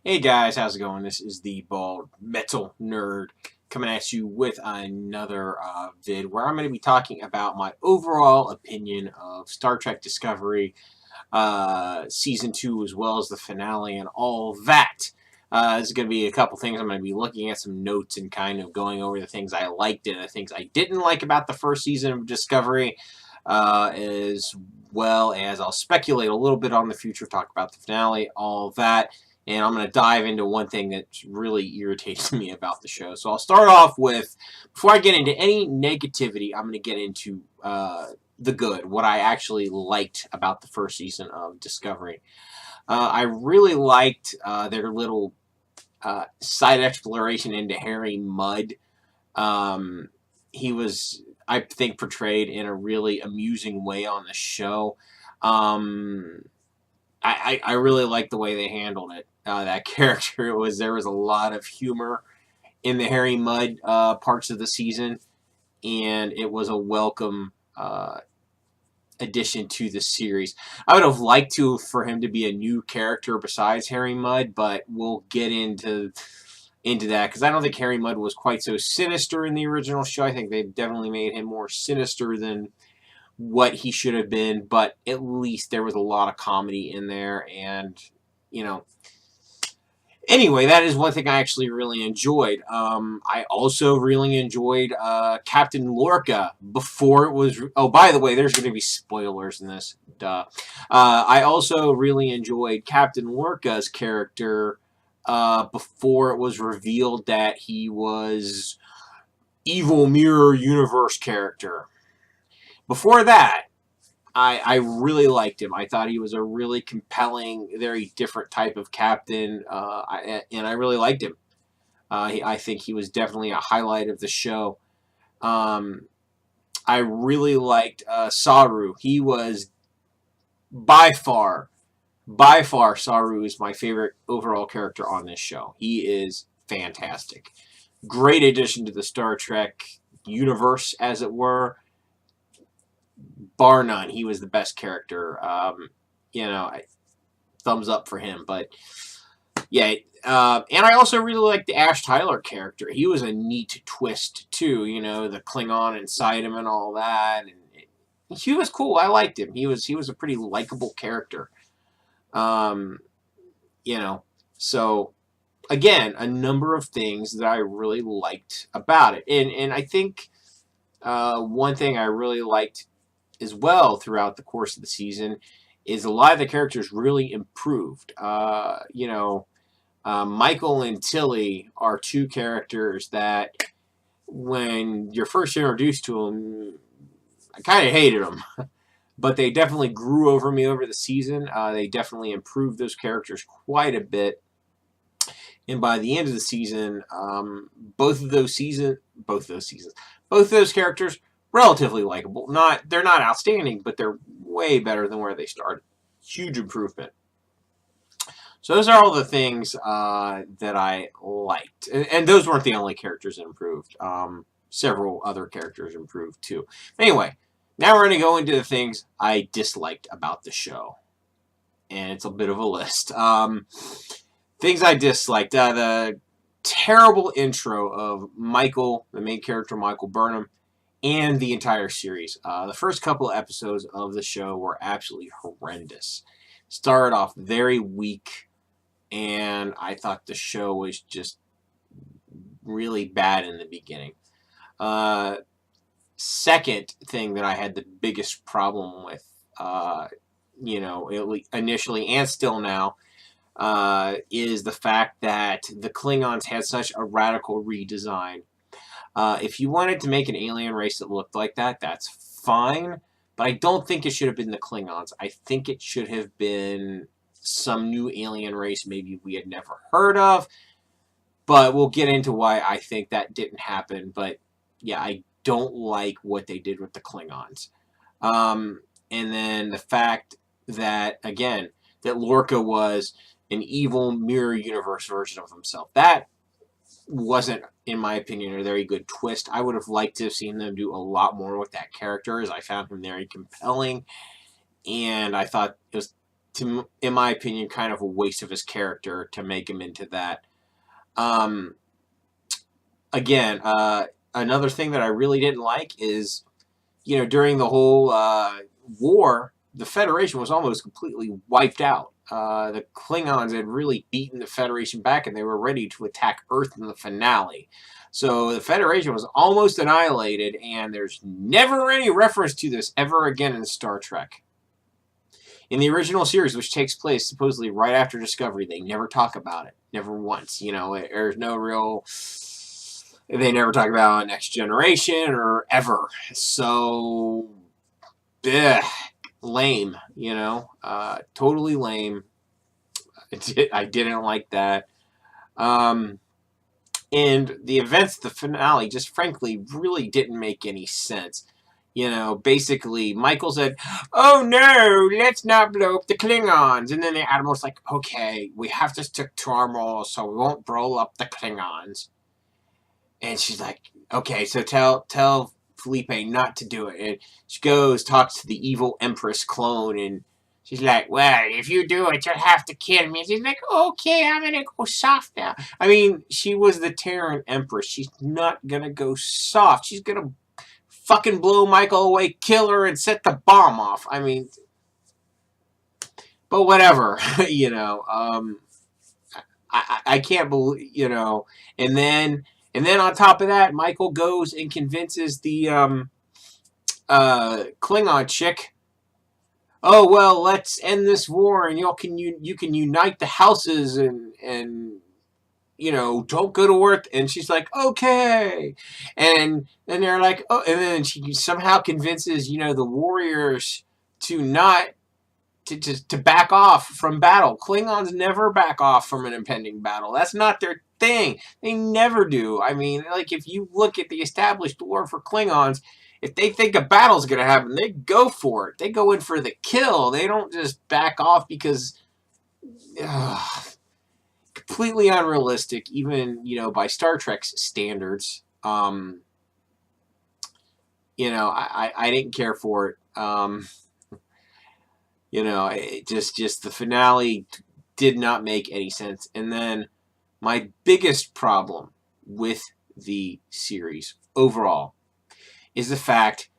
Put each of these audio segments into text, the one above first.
Hey guys, how's it going? This is the Bald Metal Nerd coming at you with another vid where I'm going to be talking about my overall opinion of Star Trek Discovery Season 2 as well as the finale and all that. This is going to be a couple things. I'm going to be looking at some notes and kind of going over the things I liked and the things I didn't like about the first season of Discovery, as well as I'll speculate a little bit on the future, talk about the finale, all that. And I'm going to dive into one thing that really irritates me about the show. So I'll start off with, before I get into any negativity, I'm going to get into the good, what I actually liked about the first season of Discovery. I really liked their little side exploration into Harry Mudd. He was, I think, portrayed in a really amusing way on the show. I really liked the way they handled it. That character, there was a lot of humor in the Harry Mudd parts of the season, and it was a welcome addition to the series. I would have liked for him to be a new character besides Harry Mudd, but we'll get into that because I don't think Harry Mudd was quite so sinister in the original show. I think they definitely made him more sinister than what he should have been, but at least there was a lot of comedy in there, and you know. Anyway, that is one thing I actually really enjoyed. I also really enjoyed Captain Lorca before it was. Oh, by the way, there's going to be spoilers in this. Duh. I also really enjoyed Captain Lorca's character before it was revealed that he was evil mirror universe character. Before that, I really liked him. I thought he was a really compelling, very different type of captain, and I really liked him. I think he was definitely a highlight of the show. I really liked Saru. He was by far, Saru is my favorite overall character on this show. He is fantastic. Great addition to the Star Trek universe, as it were. Bar none, he was the best character. Thumbs up for him. But yeah, and I also really liked the Ash Tyler character. He was a neat twist too. The Klingon inside him and all that, and he was cool. I liked him. He was a pretty likable character. Um, so again, a number of things that I really liked about it, and I think one thing I really liked as well throughout the course of the season is a lot of the characters really improved. Michael and Tilly are two characters that when you're first introduced to them, I kind of hated them, but they definitely grew over me over the season. They definitely improved those characters quite a bit. And by the end of the season, both of those characters, relatively likable. They're not outstanding, but they're way better than where they started. Huge improvement. So those are all the things that I liked, and those weren't the only characters that improved. Several other characters improved too. Anyway, now we're going to go into the things I disliked about the show, and it's a bit of a list. Things I disliked: the terrible intro of Michael, the main character, Michael Burnham, and the entire series. The first couple of episodes of the show were absolutely horrendous. Started off very weak, and I thought the show was just really bad in the beginning. Second thing that I had the biggest problem with, initially and still now, is the fact that the Klingons had such a radical redesign. If you wanted to make an alien race that looked like that, that's fine. But I don't think it should have been the Klingons. I think it should have been some new alien race maybe we had never heard of. But we'll get into why I think that didn't happen. But yeah, I don't like what they did with the Klingons. And then the fact that, again, that Lorca was an evil mirror universe version of himself. That wasn't, in my opinion, a very good twist. I would have liked to have seen them do a lot more with that character, as I found him very compelling, and I thought it was in my opinion, kind of a waste of his character to make him into that. Again, another thing that I really didn't like is, during the whole war, the Federation was almost completely wiped out. The Klingons had really beaten the Federation back, and they were ready to attack Earth in the finale. So the Federation was almost annihilated, and there's never any reference to this ever again in Star Trek. In the original series, which takes place supposedly right after Discovery, they never talk about it. Never once. There's no real... They never talk about Next Generation or ever. So... lame, totally lame. I didn't like that. And the events, the finale, just frankly really didn't make any sense. Basically, Michael said, "Oh no, let's not blow up the Klingons." And then the Admiral's like, "Okay, we have to stick to our morals so we won't blow up the Klingons." And she's like, "Okay, so tell Felipe not to do it." And she goes, talks to the evil Empress clone, and she's like, "Well, if you do it, you'll have to kill me." And she's like, "Okay, I'm gonna go soft now." I mean, she was the Terran Empress. She's not gonna go soft. She's gonna fucking blow Michael away, kill her, and set the bomb off. I mean, but whatever, I can't believe, and then on top of that, Michael goes and convinces the Klingon chick, "Oh well, let's end this war, and you can unite the houses and don't go to Earth." And she's like, "Okay," and they're like, "Oh," and then she somehow convinces the warriors to not to back off from battle. Klingons never back off from an impending battle. That's not their thing. They never do. I mean, like, if you look at the established lore for Klingons, if they think a battle's going to happen, they go for it. They go in for the kill. They don't just back off because... completely unrealistic, even, by Star Trek's standards. I didn't care for it. It just the finale did not make any sense. And then my biggest problem with the series overall is the fact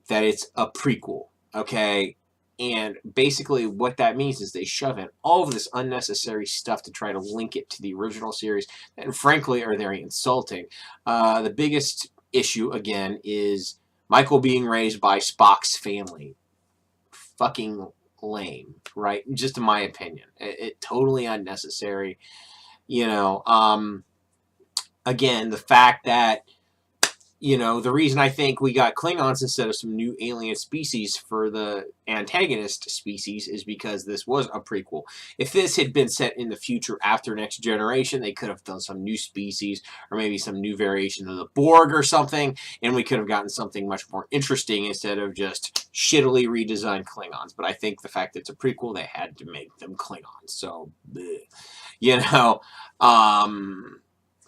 that it's a prequel, okay? And basically what that means is they shove in all of this unnecessary stuff to try to link it to the original series, and frankly are very insulting. The biggest issue, again, is Michael being raised by Spock's family. Fucking lame, right? Just in my opinion. It totally unnecessary. Again, the fact that the reason I think we got Klingons instead of some new alien species for the antagonist species is because this was a prequel. If this had been set in the future after Next Generation, they could have done some new species or maybe some new variation of the Borg or something, and we could have gotten something much more interesting instead of just shittily redesigned Klingons. But I think the fact that it's a prequel, they had to make them Klingons. So,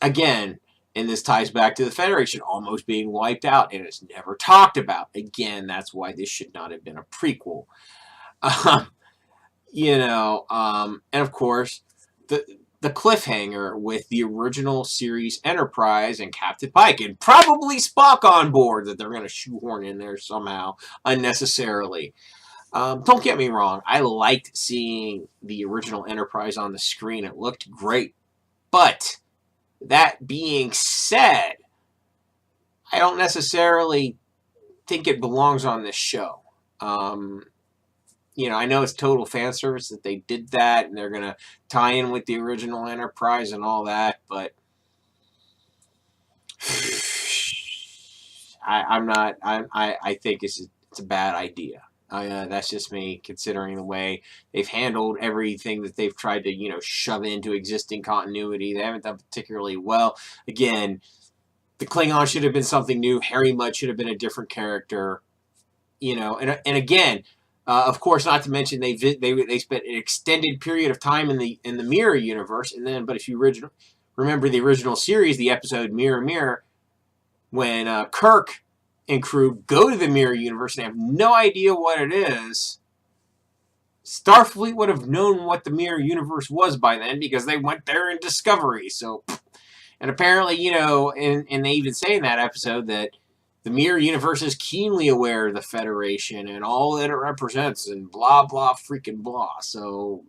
again... And this ties back to the Federation almost being wiped out, and it's never talked about. Again, that's why this should not have been a prequel. And of course, the cliffhanger with the original series Enterprise and Captain Pike, and probably Spock on board, that they're going to shoehorn in there somehow unnecessarily. Don't get me wrong, I liked seeing the original Enterprise on the screen. It looked great, but... that being said, I don't necessarily think it belongs on this show. I know it's total fan service that they did that, and they're going to tie in with the original Enterprise and all that, but I think it's a bad idea. That's just me, considering the way they've handled everything that they've tried to, shove into existing continuity. They haven't done particularly well. Again, the Klingon should have been something new. Harry Mudd should have been a different character. And again, of course, not to mention they spent an extended period of time in the Mirror universe, and then, but if you remember the original series, the episode Mirror Mirror, when Kirk and crew go to the Mirror universe and have no idea what it is. Starfleet would have known what the Mirror Universe was by then because they went there in Discovery. So, and apparently, and they even say in that episode that the Mirror Universe is keenly aware of the Federation and all that it represents and blah, blah, freaking blah. So,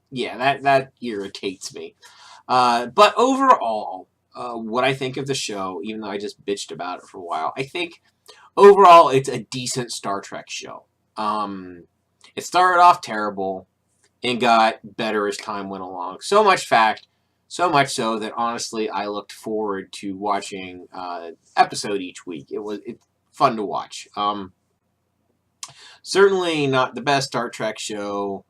yeah, that irritates me. But overall, what I think of the show, even though I just bitched about it for a while, I think overall it's a decent Star Trek show. It started off terrible and got better as time went along. So much so that honestly I looked forward to watching episode each week. It's fun to watch. Certainly not the best Star Trek show.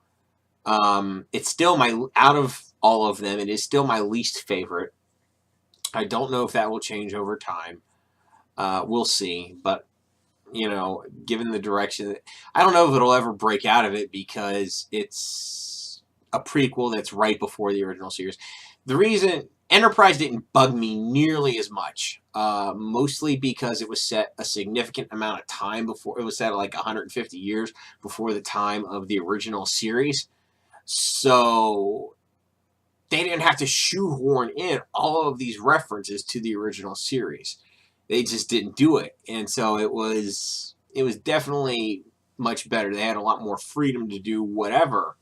It's still out of all of them, it is still my least favorite. I don't know if that will change over time. We'll see, but given the direction, I don't know if it'll ever break out of it because it's a prequel that's right before the original series. The reason Enterprise didn't bug me nearly as much, mostly because it was set a significant amount of time before. It was set like 150 years before the time of the original series. So they didn't have to shoehorn in all of these references to the original series. They just didn't do it. And so it was definitely much better. They had a lot more freedom to do whatever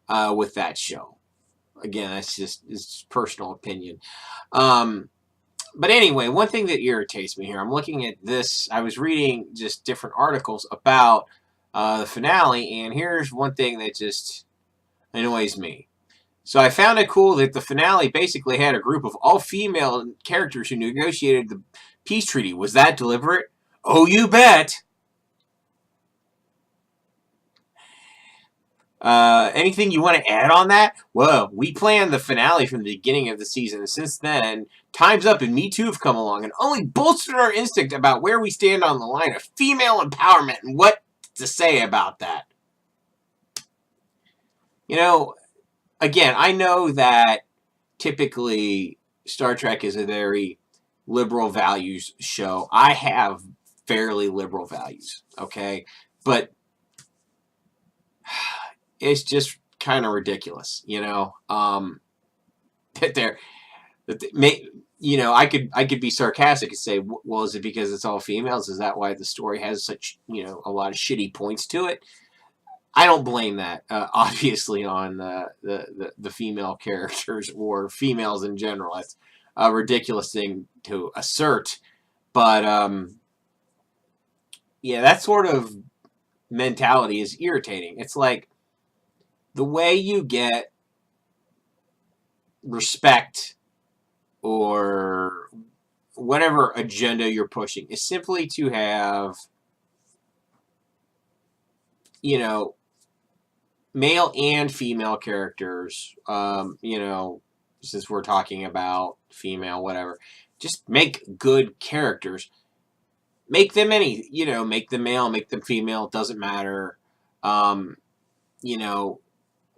with that show. Again, it's personal opinion. But anyway, one thing that irritates me here, I'm looking at this. I was reading just different articles about the finale, and here's one thing that just annoys me. So I found it cool that the finale basically had a group of all-female characters who negotiated the peace treaty. Was that deliberate? Oh, you bet! Anything you want to add on that? Well, we planned the finale from the beginning of the season, and since then, Time's Up and Me Too have come along and only bolstered our instinct about where we stand on the line of female empowerment and what to say about that. Again, I know that typically Star Trek is a very liberal values show. I have fairly liberal values, okay? But it's just kind of ridiculous, I could be sarcastic and say, well, is it because it's all females? Is that why the story has such, a lot of shitty points to it? I don't blame that, obviously, on the female characters or females in general. That's a ridiculous thing to assert. But, yeah, that sort of mentality is irritating. It's like the way you get respect or whatever agenda you're pushing is simply to have, male and female characters, since we're talking about female, whatever, just make good characters. Make them make them male, make them female, doesn't matter.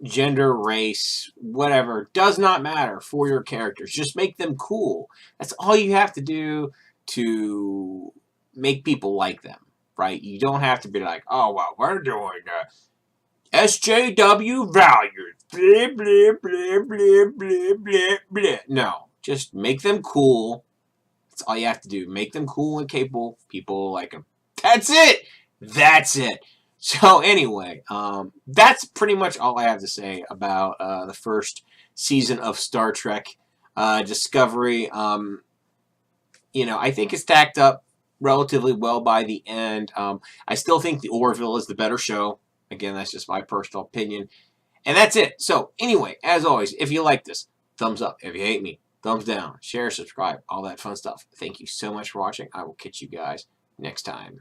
Gender, race, whatever, does not matter for your characters. Just make them cool. That's all you have to do to make people like them, right? You don't have to be like, oh, well, we're doing SJW values. Blah, blah, blah, blah, blah, blah, blah. No, just make them cool. That's all you have to do. Make them cool and capable. People like them. That's it. That's it. So anyway, that's pretty much all I have to say about the first season of Star Trek Discovery. I think it stacked up relatively well by the end. I still think the Orville is the better show. Again, that's just my personal opinion. And that's it. So anyway, as always, if you like this, thumbs up. If you hate me, thumbs down. Share, subscribe, all that fun stuff. Thank you so much for watching. I will catch you guys next time.